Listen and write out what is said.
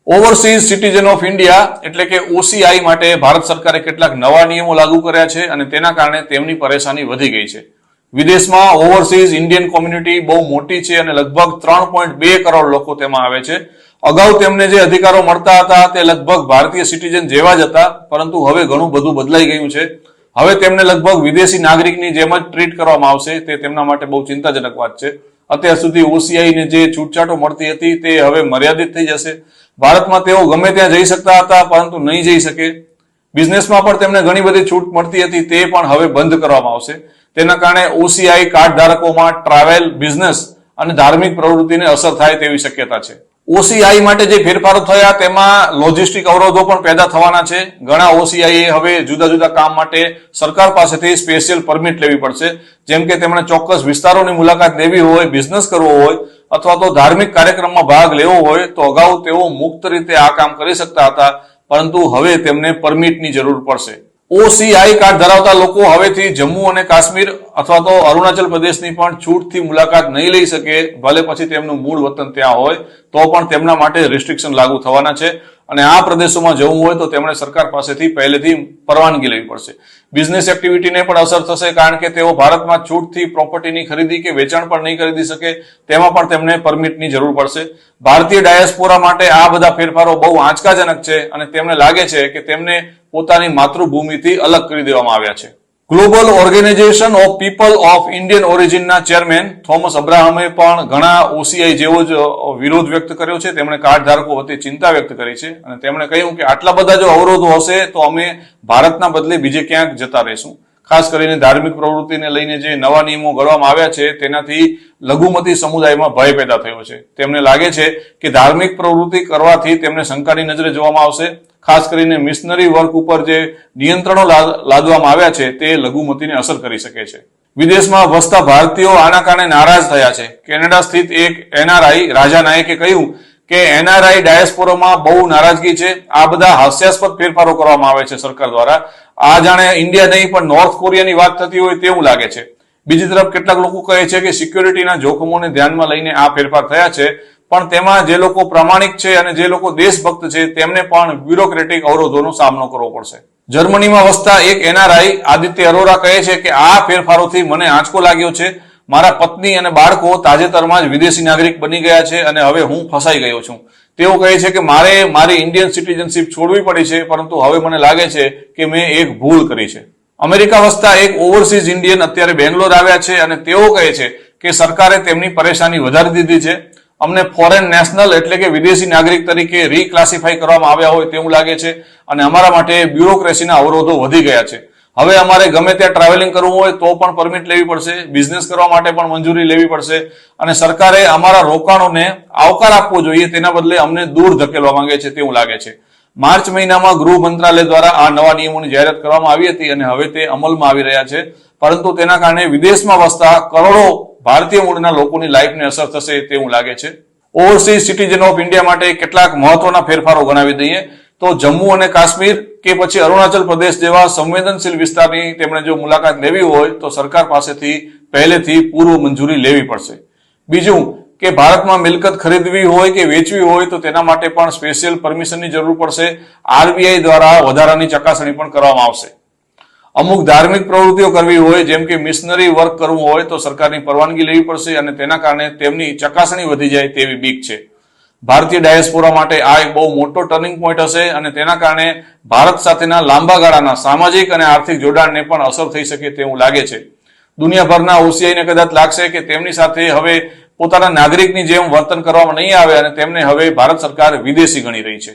Overseas citizen of India એટલે કે OCI માટે ભારત સરકારે કેટલાક નવા નિયમો લાગુ કર્યા છે અને તેના કારણે તેમની પરેશાની વધી ગઈ છે. વિદેશમાં ઓવરસીઝ ઇન્ડિયન કોમ્યુનિટી બહુ મોટી છે અને લગભગ 3.2 કરોડ લોકો તેમાં આવે છે. અગાઉ તેમને જે અધિકારો મળતા હતા તે લગભગ ભારતીય સિટીઝન જેવા જ હતા, પરંતુ હવે ઘણું બધું બદલાઈ ગયું છે. હવે તેમને લગભગ વિદેશી નાગરિકની જેમ જ ટ્રીટ કરવામાં આવશે. તે તેમના માટે બહુ ચિંતાજનક વાત છે. અત્યાર સુધી ઓસીઆઈને જે છૂટછાટો મળતી હતી તે હવે મર્યાદિત થઈ જશે. ભારતમાં તેઓ ગમે ત્યાં જઈ શકતા હતા, પરંતુ નહીં જઈ શકે. બિઝનેસમાં પણ તેમને ઘણી બધી છૂટ મળતી હતી, તે પણ હવે બંધ કરવામાં આવશે. તેના કારણે ઓસીઆઈ કાર્ડ ધારકોમાં ટ્રાવેલ, બિઝનેસ અને ધાર્મિક પ્રવૃત્તિને અસર થાય તેવી શક્યતા છે. ઓસીઆઈ માટે જે ફેરફારો થયા તેમાં લોજિસ્ટિક અવરોધો પણ પેદા થવાના છે. ઘણા ઓસીઆઈ હવે જુદા જુદા કામ માટે સરકાર પાસેથી સ્પેશિયલ પરમિટ લેવી પડશે. જેમ કે તેમણે ચોક્કસ વિસ્તારોની મુલાકાત લેવી હોય, બિઝનેસ કરવો હોય અથવા તો ધાર્મિક કાર્યક્રમમાં ભાગ લેવો હોય તો અગાઉ તેઓ મુક્ત રીતે આ કામ કરી શકતા હતા, પરંતુ હવે તેમને પરમિટની જરૂર પડશે. ઓસીઆઈ કાર્ડ ધરાવતા લોકો હવેથી જમ્મુ અને કાશ્મીર અથવા તો અરુણાચલ પ્રદેશની પણ છૂટથી મુલાકાત નહીં લઈ શકે. ભલે પછી તેમનું મૂળ વતન ત્યાં હોય તો પણ તેમના માટે રિસ્ટ્રિક્શન લાગુ થવાના છે અને આ પ્રદેશોમાં જવું હોય તો તેમણે સરકાર પાસેથી પહેલેથી પરવાનગી લેવી પડશે. બિઝનેસ એક્ટિવિટીને પણ અસર થશે, કારણ કે તેઓ ભારતમાં છૂટથી પ્રોપર્ટીની ખરીદી કે વેચાણ પણ નહીં ખરીદી શકે. તેમાં પણ તેમને પરમિટની જરૂર પડશે. ભારતીય ડાયસ્પોરા માટે આ બધા ફેરફારો બહુ આંચકાજનક છે અને તેમને લાગે છે કે તેમને પોતાની માતૃભૂમિથી અલગ કરી દેવામાં આવ્યા છે. Global organisation of people of Indian ઓરિજિનના ચેરમેન થોમસ અબ્રાહમે પણ ઘણા ઓસીઆઈ જેવો જ વિરોધ વ્યક્ત કર્યો છે. તેમણે કાર્ડ ધારકો વચ્ચે ચિંતા વ્યક્ત કરી છે અને તેમણે કહ્યું કે આટલા બધા જો અવરોધો હશે તો અમે ભારતના બદલે બીજે ક્યાંક જતા રહીશું. ખાસ કરીને ધાર્મિક પ્રવૃત્તિને લઈને જે નવા નિયમો ઘડવામાં આવ્યા છે તેનાથી લઘુમતી સમુદાયમાં ભય પેદા થયો છે. તેમને લાગે છે કે ધાર્મિક પ્રવૃત્તિ કરવાથી તેમને શંકાની નજરે જોવામાં આવશે. ખાસ કરીને મિશનરી વર્ક ઉપર જે નિયંત્રણો લાદવામાં આવ્યા છે તે લઘુમતીને અસર કરી શકે છે. વિદેશમાં વસતા ભારતીયો આના કારણે નારાજ થયા છે. કેનેડા સ્થિત એક એનઆરઆઈ રાજા નાયકે કહ્યું કે એનઆરઆઈ ડાયસ્પોરામાં બહુ નારાજગી છે. આ બધા હાસ્યાસ્પદ ફેરફારો કરવામાં આવે છે સરકાર દ્વારા. આ જાણે ઇન્ડિયા નહીં પણ નોર્થ કોરિયાની વાત થતી હોય તેવું લાગે છે. બીજી તરફ કેટલાક લોકો કહે છે કે સિક્યોરિટીના જોખમોને ધ્યાનમાં લઈને આ ફેરફાર થયા છે, પણ તેમાં જે લોકો પ્રામાણિક છે અને જે લોકો દેશભક્ત છે તેમને પણ બ્યુરોક્રેટિક અવરોધોનો સામનો કરવો પડશે. જર્મનીમાં વસતા એક એનઆરઆઈ આદિત્ય અરોરા કહે છે કે આ ફેરફારોથી મને આંચકો લાગ્યો છે. મારા પત્ની અને બાળકો તાજેતરમાં જ વિદેશી નાગરિક બની ગયા છે અને હવે હું ફસાઈ ગયો છું. તેઓ કહે છે કે મારે મારી ઇન્ડિયન સિટીઝનશીપ છોડવી પડી છે, પરંતુ હવે મને લાગે છે કે મેં એક ભૂલ કરી છે. અમેરિકા વસતા એક ઓવરસીઝ ઇન્ડિયન અત્યારે બેંગ્લોર આવ્યા છે અને તેઓ કહે છે કે સરકારે તેમની પરેશાની વધારી દીધી છે. અમને ફોરેન નેશનલ એટલે કે વિદેશી નાગરિક તરીકે રીક્લાસિફાઈ કરવામાં આવ્યા હોય તેવું લાગે છે અને અમારા માટે બ્યુરોક્રેસીના અવરોધો વધી ગયા છે. હવે અમારે ગમે ત્યાં ટ્રાવેલિંગ કરવું હોય તો પણ પરમિટ લેવી પડશે, બિઝનેસ કરવા માટે પણ મંજૂરી લેવી પડશે અને સરકારે અમારા રોકાણોને આવકાર આપવો જોઈએ, તેના બદલે અમને દૂર ધકેલવા માંગે છે તેવું લાગે છે. માર્ચ મહિનામાં ગૃહ મંત્રાલય દ્વારા આ નવા નિયમોની જાહેરાત કરવામાં આવી હતી અને હવે તે અમલમાં આવી રહ્યા છે, પરંતુ તેના કારણે વિદેશમાં વસતા કરોડો ભારતીય મૂળના લોકોની લાઈફને અસર થશે તેવું લાગે છે. ઓવરસીઝ સિટીઝન ઓફ ઇન્ડિયા માટે કેટલાક મહત્વના ફેરફારો ગણાવી દઈએ તો જમ્મુ અને કાશ્મીર કે પછી અરુણાચલ પ્રદેશ જેવા સંવેદનશીલ વિસ્તારની તેમણે જો મુલાકાત લેવી હોય તો સરકાર પાસેથી પહેલેથી પૂર્વ મંજૂરી લેવી પડશે. બીજું કે ભારતમાં મિલકત ખરીદવી હોય કે વેચવી હોય તો તેના માટે પણ સ્પેશિયલ પરમિશનની જરૂર પડશે. આરબીઆઈ દ્વારા વધારાની ચકાસણી પણ કરવામાં આવશે. અમુક ધાર્મિક પ્રવૃત્તિઓ કરવી હોય જેમ કે મિશનરી વર્ક કરવું હોય તો સરકારની પરવાનગી લેવી પડશે અને તેના કારણે તેમની ચકાસણી વધી જાય તેવી બીક છે. ભારતીય ડાયસ્પોરા માટે આ એક બહુ મોટો ટર્નિંગ પોઈન્ટ હશે અને તેના કારણે ભારત સાથેના લાંબા ગાળાના સામાજિક અને આર્થિક જોડાણને પણ અસર થઈ શકે તેવું લાગે છે. દુનિયાભરના ઓસીઆઈને કદાચ લાગશે કે તેમની સાથે હવે પોતાના નાગરિકની જેમ વર્તન કરવામાં નહીં આવે અને તેમને હવે ભારત સરકાર વિદેશી ગણી રહી છે.